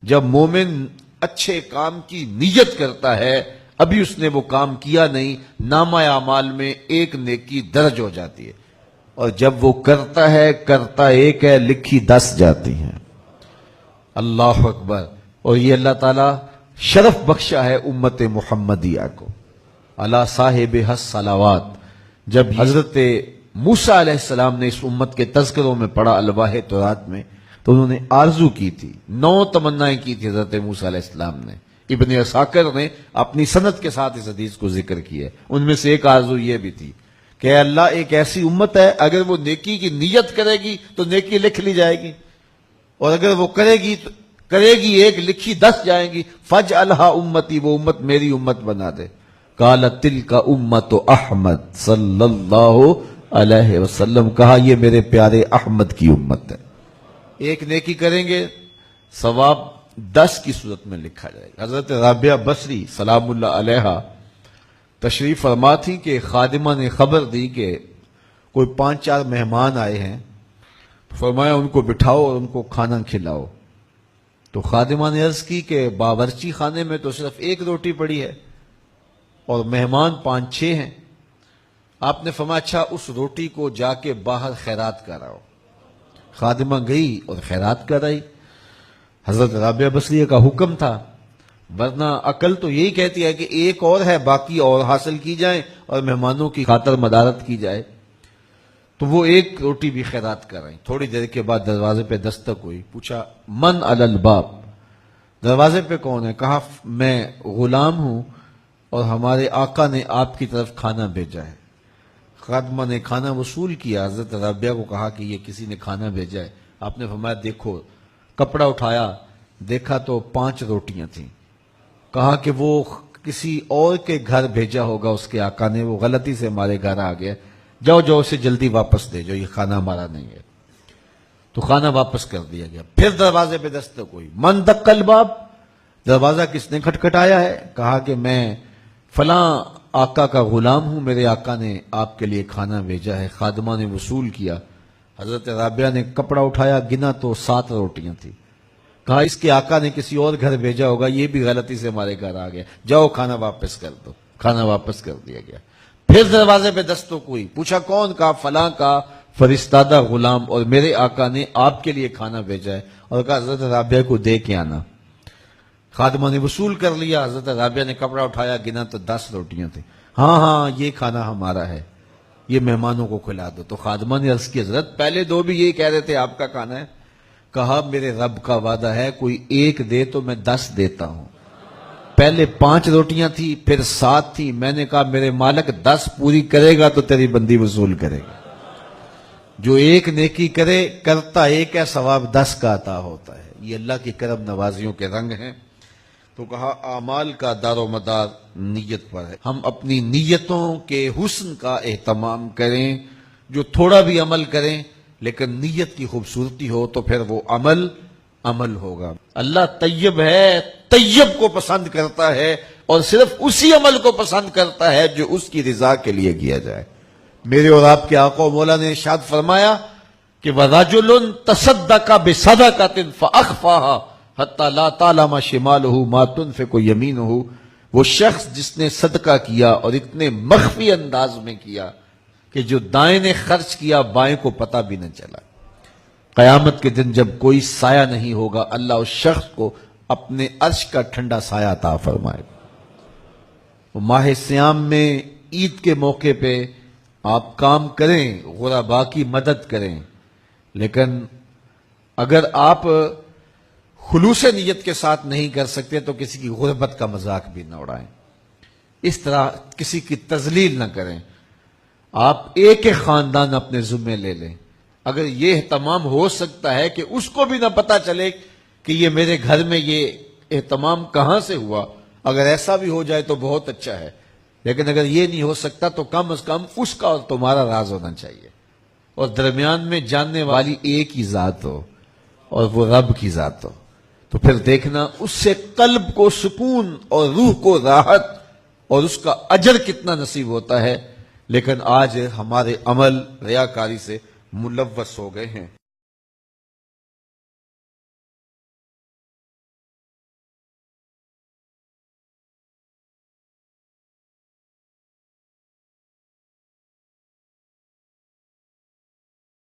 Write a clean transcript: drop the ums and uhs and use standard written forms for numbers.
جب مومن اچھے کام کی نیت کرتا ہے، ابھی اس نے وہ کام کیا نہیں، نامہ اعمال میں ایک نیکی درج ہو جاتی ہے، اور جب وہ کرتا ہے، کرتا ایک ہے، لکھی 10 جاتی ہیں۔ اللہ اکبر۔ اور یہ اللہ تعالیٰ شرف بخشا ہے امت محمدیہ کو۔ علی صاحب الصلوات۔ جب حضرت موسیٰ علیہ السلام نے اس امت کے تذکروں میں پڑھا الواح تورات میں، تو انہوں نے آرزو کی تھی، 9 تمنائیں کی تھی حضرت موسیٰ علیہ السلام نے۔ ابن عساکر نے اپنی سند کے ساتھ اس حدیث کو ذکر کیا ہے، ان میں سے ایک آرزو یہ بھی تھی کہ اے اللہ، ایک ایسی امت ہے اگر وہ نیکی کی نیت کرے گی تو نیکی لکھ لی جائے گی، اور اگر وہ کرے گی ایک، لکھی 10 جائیں گی۔ فجعلھا امتی، وہ امت میری امت بنا دے۔ قالت تلک امت احمد صلی اللہ علیہ وسلم، کہا یہ میرے پیارے احمد کی امت ہے۔ ایک نیکی کریں گے، ثواب 10 کی صورت میں لکھا جائے گا۔ حضرت رابعہ بصری سلام اللہ علیہا تشریف فرما تھی کہ خادمہ نے خبر دی کہ کوئی 5-4 مہمان آئے ہیں، فرمایا ان کو بٹھاؤ اور ان کو کھانا کھلاؤ۔ تو خادمہ نے عرض کی کہ باورچی خانے میں تو صرف 1 روٹی پڑی ہے اور مہمان 5-6 ہیں۔ آپ نے فرمایا اچھا اس روٹی کو جا کے باہر خیرات کراؤ۔ خادمہ گئی اور خیرات کرائی۔ حضرت رابعہ بصریہ کا حکم تھا، ورنہ عقل تو یہی کہتی ہے کہ ایک اور ہے، باقی اور حاصل کی جائیں اور مہمانوں کی خاطر مدارت کی جائے۔ تو وہ 1 روٹی بھی خیرات کرائی۔ تھوڑی دیر کے بعد دروازے پہ دستک ہوئی، پوچھا من علی الباب، دروازے پہ کون ہے؟ کہا میں غلام ہوں اور ہمارے آقا نے آپ کی طرف کھانا بھیجا ہے۔ خادمہ نے کھانا وصول کیا، حضرت رابعہ کو کہا کہ یہ کسی نے کھانا بھیجا ہے۔ آپ نے فرمایا دیکھو، کپڑا اٹھایا، دیکھا تو 5 روٹیاں تھیں۔ کہا کہ وہ کسی اور کے گھر بھیجا ہوگا اس کے آقا نے، وہ غلطی سے ہمارے گھر آ گیا، جاؤ اسے جلدی واپس دے جاؤ، یہ کھانا ہمارا نہیں ہے۔ تو کھانا واپس کر دیا گیا۔ پھر دروازے پہ دستک ہوئی، من دق الباب، دروازہ کس نے کھٹکھٹایا ہے؟ کہا کہ میں فلاں آقا کا غلام ہوں، میرے آقا نے آپ کے لیے کھانا بھیجا ہے۔ خادمہ نے وصول کیا، حضرت رابعہ نے کپڑا اٹھایا، گنا تو 7 روٹیاں تھیں۔ کہا اس کے آقا نے کسی اور گھر بھیجا ہوگا، یہ بھی غلطی سے ہمارے گھر آ گیا، جاؤ کھانا واپس کر دو۔ کھانا واپس کر دیا گیا۔ پھر دروازے پہ دستک ہوئی، پوچھا کون؟ کہا فلاں کا فرستادہ غلام، اور میرے آقا نے آپ کے لیے کھانا بھیجا ہے، اور کہا حضرت رابعہ کو دے کے آنا۔ خادمہ نے وصول کر لیا، حضرت رابعہ نے کپڑا اٹھایا، گنا تو 10 روٹیاں تھیں۔ ہاں یہ کھانا ہمارا ہے، یہ مہمانوں کو کھلا دو۔ تو خادمہ نے عرض کی حضرت پہلے 2 بھی یہی کہہ رہے تھے آپ کا کھانا ہے۔ کہا میرے رب کا وعدہ ہے کوئی 1 دے تو میں 10 دیتا ہوں۔ پہلے 5 روٹیاں تھی، پھر 7 تھی، میں نے کہا میرے مالک 10 پوری کرے گا تو تیری بندی وصول کرے گا۔ جو 1 نیکی کرے، کرتا 1 ہے، ثواب 10 کا عطا ہوتا ہے۔ یہ اللہ کی کرم نوازیوں کے رنگ ہیں۔ تو کہا اعمال کا دار و مدار نیت پر ہے، ہم اپنی نیتوں کے حسن کا اہتمام کریں، جو تھوڑا بھی عمل کریں لیکن نیت کی خوبصورتی ہو تو پھر وہ عمل ہوگا۔ اللہ طیب ہے، طیب کو پسند کرتا ہے، اور صرف اسی عمل کو پسند کرتا ہے جو اس کی رضا کے لیے کیا جائے۔ میرے اور آپ کے آقا و مولا نے ارشاد فرمایا کہ وَرَجُلٌ تَصَدَّقَ بِصَدَقَةٍ فَأَخْفَاهَا حَتَّى لَا تَعْلَمَ شِمَالُهُ مَا تُنْفِقُ يَمِينُهُ، وہ شخص جس نے صدقہ کیا اور اتنے مخفی انداز میں کیا کہ جو دائیں نے خرچ کیا بائیں کو پتہ بھی نہ چلا۔ قیامت کے دن جب کوئی سایہ نہیں ہوگا، اللہ اس شخص کو اپنے عرش کا ٹھنڈا سایہ عطا فرمائے گا۔ ماہ سیام میں عید کے موقع پہ آپ کام کریں، غرباء کی مدد کریں، لیکن اگر آپ خلوص نیت کے ساتھ نہیں کر سکتے تو کسی کی غربت کا مذاق بھی نہ اڑائیں، اس طرح کسی کی تذلیل نہ کریں۔ آپ ایک خاندان اپنے ذمے لے لیں، اگر یہ اہتمام ہو سکتا ہے کہ اس کو بھی نہ پتا چلے کہ یہ میرے گھر میں یہ اہتمام کہاں سے ہوا، اگر ایسا بھی ہو جائے تو بہت اچھا ہے، لیکن اگر یہ نہیں ہو سکتا تو کم از کم اس کا اور تمہارا راز ہونا چاہیے، اور درمیان میں جاننے والی ایک ہی ذات ہو اور وہ رب کی ذات ہو، تو پھر دیکھنا اس سے قلب کو سکون اور روح کو راحت اور اس کا اجر کتنا نصیب ہوتا ہے۔ لیکن آج ہمارے عمل ریاکاری سے ملوث ہو گئے ہیں۔